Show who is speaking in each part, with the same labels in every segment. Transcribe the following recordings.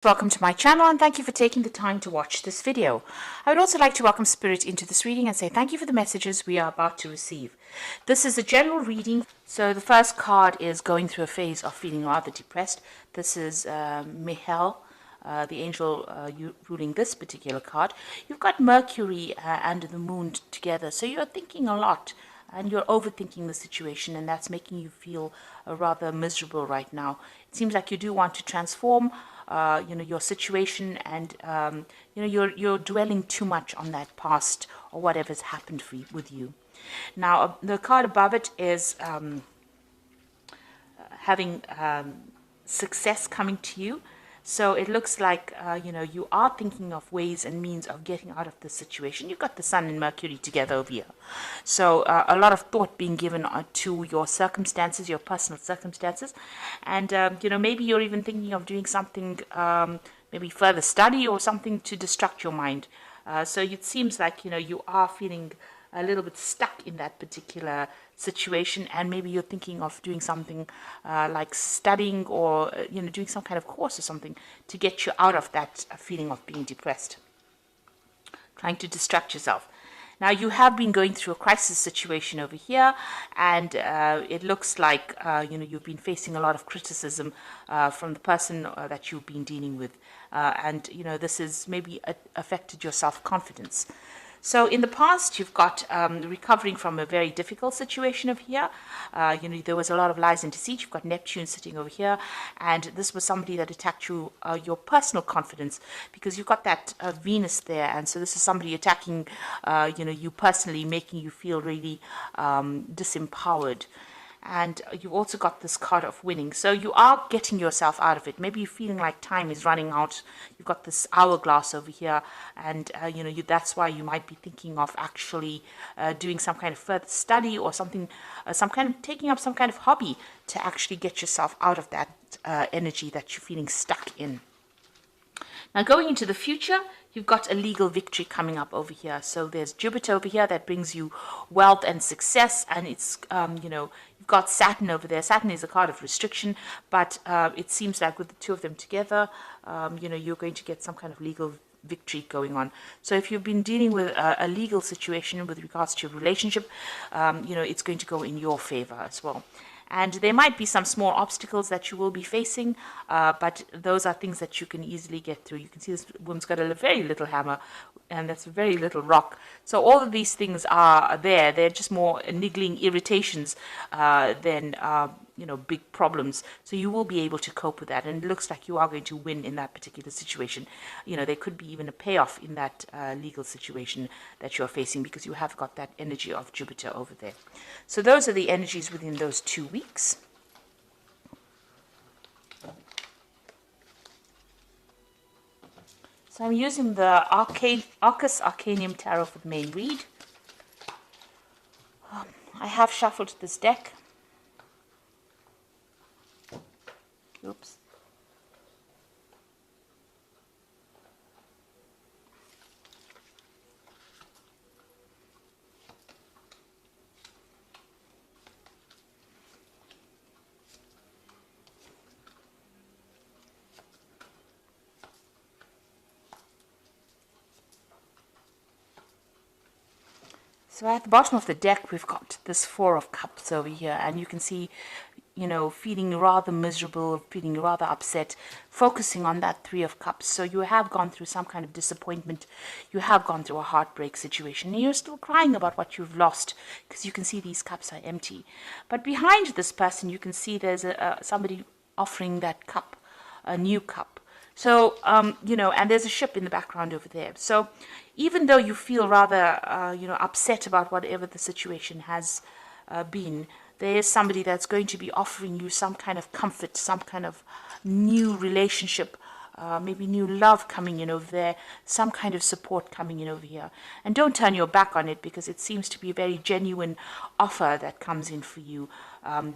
Speaker 1: Welcome to my channel and thank you for taking the time to watch this video. I would also like to welcome Spirit into this reading and say thank you for the messages we are about to receive. This is a general reading, so the first card is going through a phase of feeling rather depressed. This is Mihail, the angel ruling this particular card. You've got Mercury and the moon together, so you're thinking a lot and you're overthinking the situation, and that's making you feel rather miserable right now. It seems like you do want to transform your situation, and you're dwelling too much on that past or whatever's happened with you. Now, the card above it is having success coming to you. So it looks like, you are thinking of ways and means of getting out of this situation. You've got the Sun and Mercury together over here. So a lot of thought being given to your circumstances, your personal circumstances. And, maybe you're even thinking of doing something, maybe further study or something to distract your mind. So it seems like, you are feeling a little bit stuck in that particular situation, and maybe you're thinking of doing something like studying or doing some kind of course or something to get you out of that feeling of being depressed, trying to distract yourself. Now, you have been going through a crisis situation over here, and it looks like you've been facing a lot of criticism from the person that you've been dealing with, and this has maybe affected your self-confidence. So in the past, you've got recovering from a very difficult situation over here. There was a lot of lies and deceit. You've got Neptune sitting over here, and this was somebody that attacked you, your personal confidence, because you've got that Venus there, and so this is somebody attacking, you personally, making you feel really disempowered. And you've also got this card of winning. So you are getting yourself out of it. Maybe you're feeling like time is running out. You've got this hourglass over here. And, that's why you might be thinking of actually doing some kind of further study or something, taking up some kind of hobby to actually get yourself out of that energy that you're feeling stuck in. Now, going into the future, you've got a legal victory coming up over here. So there's Jupiter over here that brings you wealth and success, and it's, you've got Saturn over there. Saturn is a card of restriction, but it seems like with the two of them together, you're going to get some kind of legal victory going on. So if you've been dealing with a legal situation with regards to your relationship, it's going to go in your favor as well. And there might be some small obstacles that you will be facing, but those are things that you can easily get through. You can see this woman's got a very little hammer, and that's a very little rock. So all of these things are there. They're just more niggling irritations than big problems. So you will be able to cope with that, and it looks like you are going to win in that particular situation. There could be even a payoff in that legal situation that you're facing, because you have got that energy of Jupiter over there. So those are the energies within those 2 weeks. So I'm using the Arcus Arcanium Tarot for the main read. I have shuffled this deck. Oops. So at the bottom of the deck, we've got this Four of Cups over here, and you can see, feeling rather miserable, feeling rather upset, focusing on that Three of Cups. So you have gone through some kind of disappointment. You have gone through a heartbreak situation, and you're still crying about what you've lost, because you can see these cups are empty. But behind this person, you can see there's somebody offering that cup, a new cup. So, and there's a ship in the background over there. So even though you feel rather, upset about whatever the situation has been, there is somebody that's going to be offering you some kind of comfort, some kind of new relationship, maybe new love coming in over there, some kind of support coming in over here. And don't turn your back on it, because it seems to be a very genuine offer that comes in for you.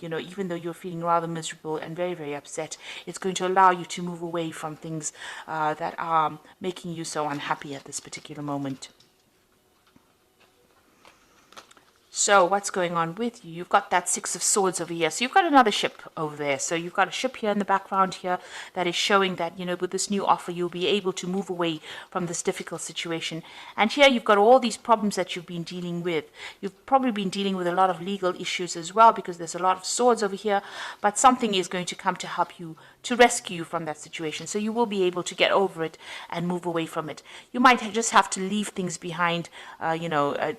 Speaker 1: Even though you're feeling rather miserable and very, very upset, it's going to allow you to move away from things that are making you so unhappy at this particular moment. So what's going on with you? You've got that Six of Swords over here. So you've got another ship over there. So you've got a ship here in the background here that is showing that, with this new offer, you'll be able to move away from this difficult situation. And here you've got all these problems that you've been dealing with. You've probably been dealing with a lot of legal issues as well, because there's a lot of swords over here. But something is going to come to help you, to rescue you from that situation. So you will be able to get over it and move away from it. You might just have to leave things behind,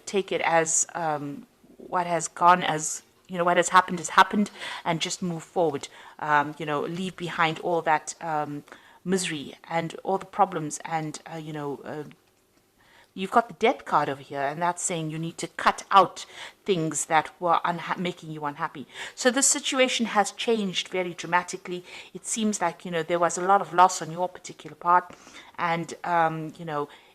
Speaker 1: take it as what has gone, as what has happened, and just move forward. Leave behind all that misery and all the problems, and you've got the Death card over here, and that's saying you need to cut out things that were making you unhappy. So the situation has changed very dramatically. It seems like there was a lot of loss on your particular part, and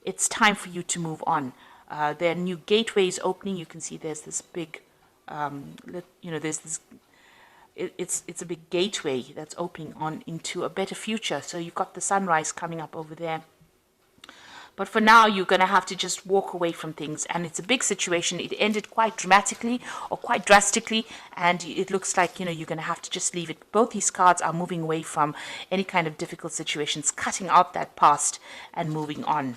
Speaker 1: it's time for you to move on. There are new gateways opening. You can see there's this big, there's this. It's a big gateway that's opening on into a better future. So you've got the sunrise coming up over there. But for now, you're going to have to just walk away from things. And it's a big situation. It ended quite dramatically or quite drastically. And it looks like, you're going to have to just leave it. Both these cards are moving away from any kind of difficult situations, cutting out that past and moving on.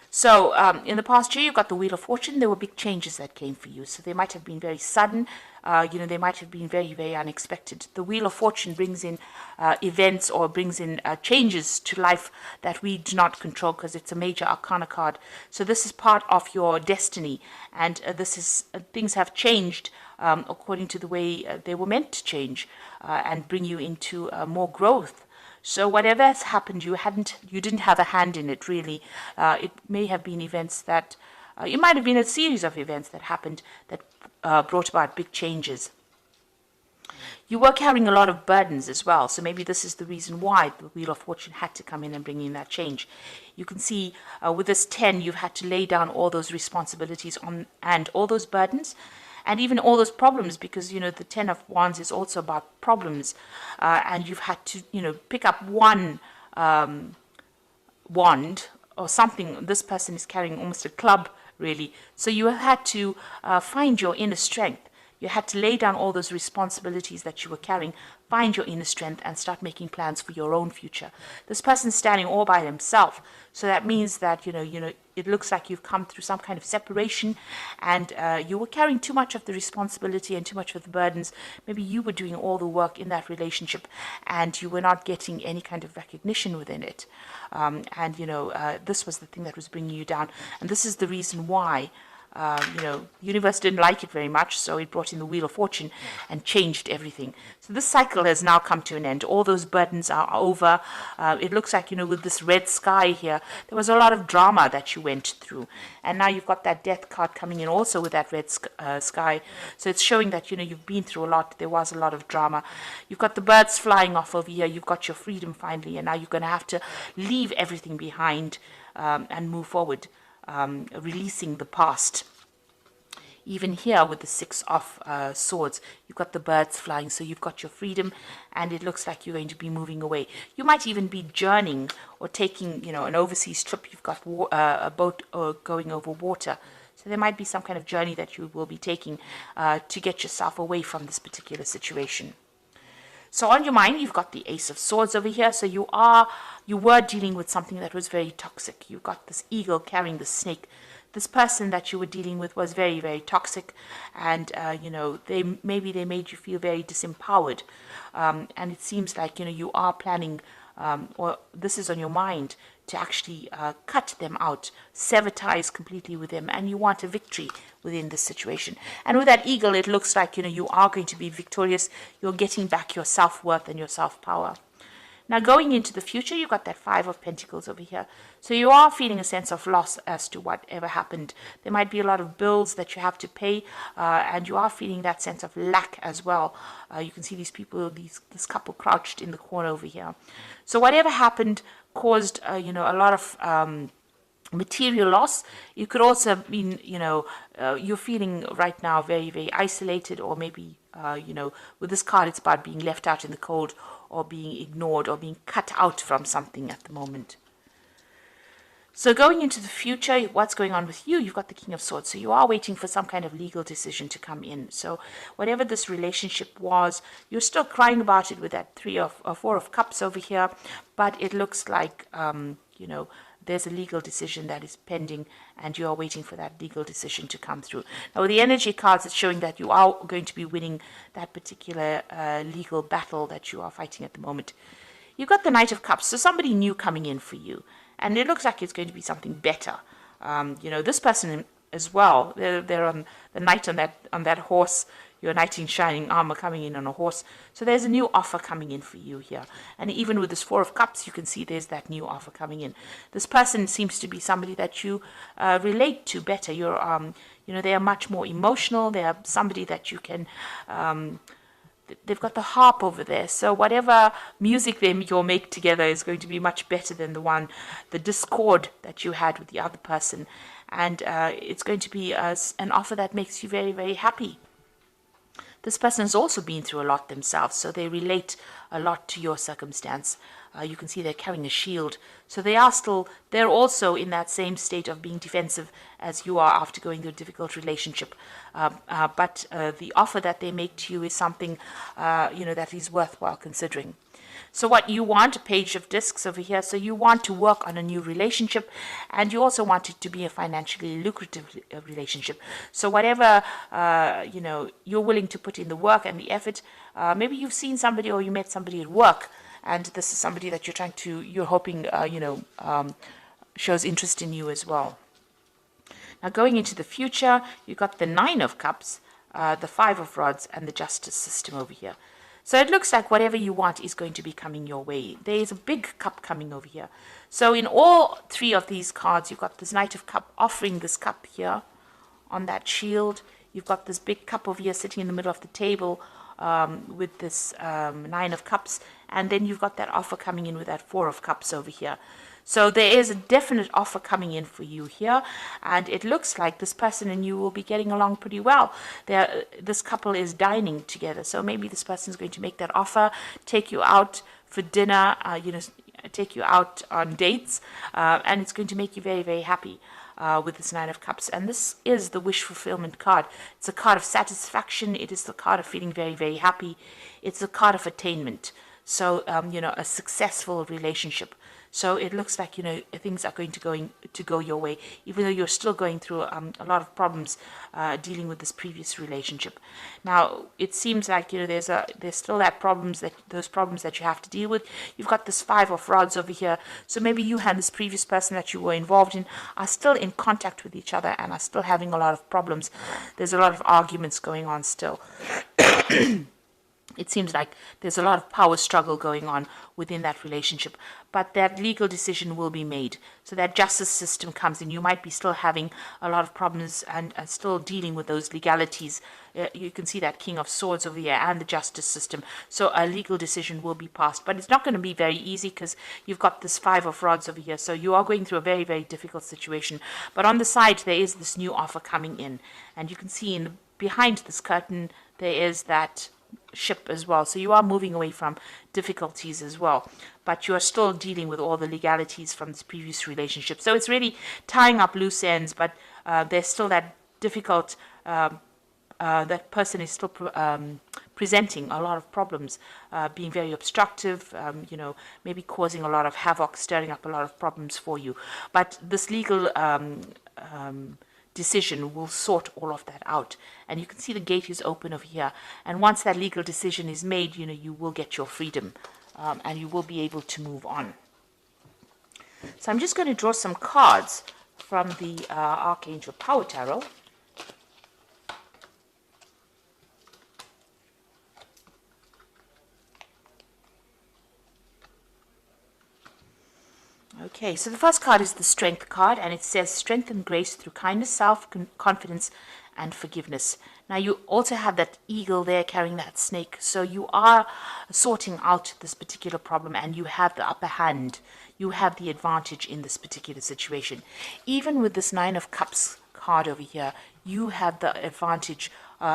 Speaker 1: So in the past year, you got the Wheel of Fortune. There were big changes that came for you. So they might have been very sudden. They might have been very, very unexpected. The Wheel of Fortune brings in events, or brings in changes to life that we do not control, because it's a major arcana card. So this is part of your destiny. And things have changed according to the way they were meant to change, and bring you into more growth. So whatever has happened, you didn't have a hand in it, really. It may have been events that, it might have been a series of events that happened that brought about big changes. You were carrying a lot of burdens as well, so maybe this is the reason why the Wheel of Fortune had to come in and bring in that change. You can see with this 10, you've had to lay down all those responsibilities and all those burdens, and even all those problems, because, the 10 of Wands is also about problems. And you've had to, pick up one wand or something. This person is carrying almost a club, really. So you have had to find your inner strength. You had to lay down all those responsibilities that you were carrying, find your inner strength, and start making plans for your own future. This person's standing all by himself. So that means that, it looks like you've come through some kind of separation, and you were carrying too much of the responsibility and too much of the burdens. Maybe you were doing all the work in that relationship, and you were not getting any kind of recognition within it. This was the thing that was bringing you down. And this is the reason why the universe didn't like it very much, so it brought in the Wheel of Fortune and changed everything. So this cycle has now come to an end. All those burdens are over. It looks like, with this red sky here, there was a lot of drama that you went through. And now you've got that Death card coming in also with that red sky. So it's showing that, you've been through a lot. There was a lot of drama. You've got the birds flying off over here. You've got your freedom finally. And now you're going to have to leave everything behind and move forward. Releasing the past. Even here with the Six of Swords, you've got the birds flying, so you've got your freedom, and it looks like you're going to be moving away. You might even be journeying or taking, an overseas trip. You've got a boat going over water. So there might be some kind of journey that you will be taking to get yourself away from this particular situation. So on your mind, you've got the Ace of Swords over here. So you were dealing with something that was very toxic. You've got this eagle carrying the snake. This person that you were dealing with was very, very toxic, and they made you feel very disempowered. And it seems like you are planning, or this is on your mind, to actually cut them out, sever ties completely with them, and you want a victory within this situation. And with that eagle, it looks like you are going to be victorious. You're getting back your self-worth and your self-power. Now, going into the future, you've got that Five of Pentacles over here. So you are feeling a sense of loss as to whatever happened. There might be a lot of bills that you have to pay, and you are feeling that sense of lack as well. You can see these people, this couple crouched in the corner over here. So whatever happened caused, a lot of material loss. It could also mean, you're feeling right now very, very isolated, or maybe, with this card, it's about being left out in the cold, or being ignored, or being cut out from something at the moment. So going into the future, what's going on with you? You've got the King of Swords. So you are waiting for some kind of legal decision to come in. So whatever this relationship was, you're still crying about it with that Four of Cups over here. But it looks like, there's a legal decision that is pending and you are waiting for that legal decision to come through. Now, with the energy cards, it's showing that you are going to be winning that particular legal battle that you are fighting at the moment. You've got the Knight of Cups, so somebody new coming in for you. And it looks like it's going to be something better. This person as well, they're on the knight on that horse, your knight in shining armor coming in on a horse. So there's a new offer coming in for you here. And even with this Four of Cups, you can see there's that new offer coming in. This person seems to be somebody that you relate to better. They are much more emotional. They are somebody that you can... they've got the harp over there, so whatever music you'll make together is going to be much better than the discord that you had with the other person, and it's going to be an offer that makes you very, very happy. This person has also been through a lot themselves, so they relate a lot to your circumstance. You can see they're carrying a shield. So they're also in that same state of being defensive as you are after going through a difficult relationship. But the offer that they make to you is something, that is worthwhile considering. So what you want, a page of discs over here, so you want to work on a new relationship, and you also want it to be a financially lucrative relationship. So whatever, you're willing to put in the work and the effort, maybe you've seen somebody or you met somebody at work, and this is somebody that you're hoping, shows interest in you as well. Now going into the future, you've got the Nine of Cups, the Five of Rods, and the Justice system over here. So it looks like whatever you want is going to be coming your way. There is a big cup coming over here. So in all three of these cards, you've got this Knight of Cup offering this cup here on that shield. You've got this big cup over here sitting in the middle of the table with this Nine of Cups. And then you've got that offer coming in with that Four of Cups over here. So there is a definite offer coming in for you here, and it looks like this person and you will be getting along pretty well. This couple is dining together, so maybe this person is going to make that offer, take you out for dinner, take you out on dates, and it's going to make you very, very happy with this Nine of Cups. And this is the wish fulfillment card. It's a card of satisfaction. It is the card of feeling very, very happy. It's a card of attainment. So, a successful relationship. So it looks like, things are going to go your way, even though you're still going through a lot of problems dealing with this previous relationship. Now, it seems like, there's still those problems that you have to deal with. You've got this Five of Rods over here. So maybe you and this previous person that you were involved in are still in contact with each other and are still having a lot of problems. There's a lot of arguments going on still. It seems like there's a lot of power struggle going on within that relationship, but that legal decision will be made. So that justice system comes in. You might be still having a lot of problems and still dealing with those legalities. You can see that King of Swords over here and the justice system. So a legal decision will be passed, but it's not going to be very easy because you've got this Five of Rods over here. So you are going through a very, very difficult situation. But on the side, there is this new offer coming in, and you can see behind this curtain, there is that ship as well. So you are moving away from difficulties as well, but you are still dealing with all the legalities from this previous relationship. So it's really tying up loose ends, but there's still that difficult, that person is still presenting a lot of problems, being very obstructive, maybe causing a lot of havoc, stirring up a lot of problems for you. But this legal decision will sort all of that out, and you can see the gate is open over here, and once that legal decision is made, you will get your freedom, and you will be able to move on. So I'm just going to draw some cards from the Archangel Power Tarot. Okay, so the first card is the Strength card, and it says strength and grace through kindness, self-confidence, and forgiveness. Now, you also have that eagle there carrying that snake, so you are sorting out this particular problem, and you have the upper hand. You have the advantage in this particular situation. Even with this Nine of Cups card over here, you have the advantage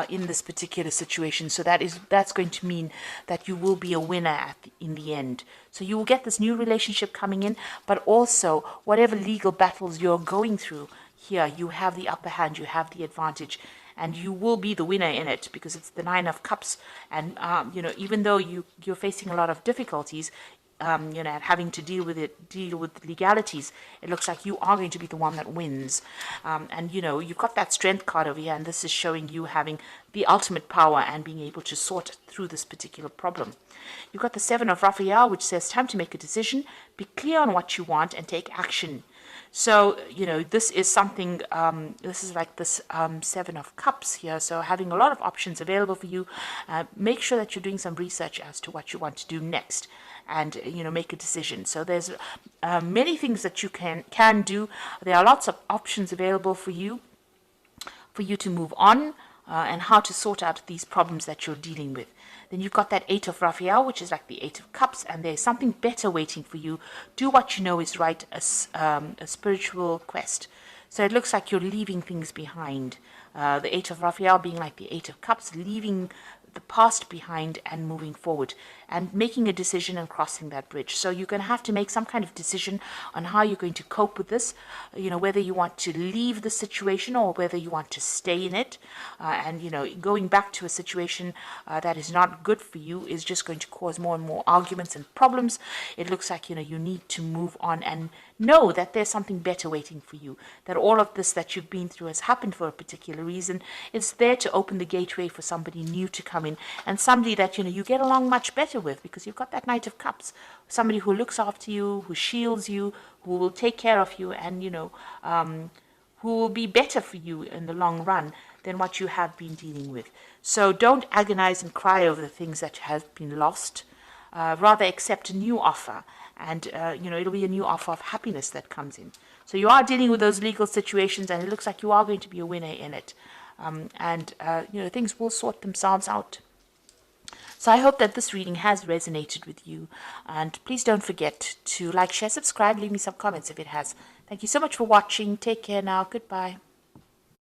Speaker 1: in this particular situation. So that's going to mean that you will be a winner in the end. So you will get this new relationship coming in, but also whatever legal battles you're going through here, you have the upper hand, you have the advantage, and you will be the winner in it because it's the Nine of Cups. And even though you're facing a lot of difficulties, and having to deal with legalities, it looks like you are going to be the one that wins. And you've got that strength card over here, and this is showing you having the ultimate power and being able to sort through this particular problem. You've got the Seven of Raphael, which says time to make a decision, be clear on what you want, and take action. So, this is something, this is like this Seven of Cups here. So having a lot of options available for you. Make sure that you're doing some research as to what you want to do next and, make a decision. So there's many things that you can do. There are lots of options available for you to move on and how to sort out these problems that you're dealing with. Then you've got that Eight of Raphael, which is like the Eight of Cups, and there's something better waiting for you. Do what you know is right, a spiritual quest. So it looks like you're leaving things behind. The Eight of Raphael being like the Eight of Cups, leaving the past behind and moving forward and making a decision and crossing that bridge. So you're going to have to make some kind of decision on how you're going to cope with this, whether you want to leave the situation or whether you want to stay in it. And going back to a situation that is not good for you is just going to cause more and more arguments and problems. It looks like, you need to move on and know that there's something better waiting for you, that all of this that you've been through has happened for a particular reason. It's there to open the gateway for somebody new to come in, and somebody that you get along much better with, because you've got that Knight of Cups, somebody who looks after you, who shields you, who will take care of you, and who will be better for you in the long run than what you have been dealing with. So don't agonize and cry over the things that have been lost. Rather accept a new offer, and it'll be a new offer of happiness that comes in. So you are dealing with those legal situations, and it looks like you are going to be a winner in it. Things will sort themselves out. So I hope that this reading has resonated with you, and please don't forget to like, share, subscribe, leave me some comments if it has. Thank you so much for watching. Take care now. Goodbye.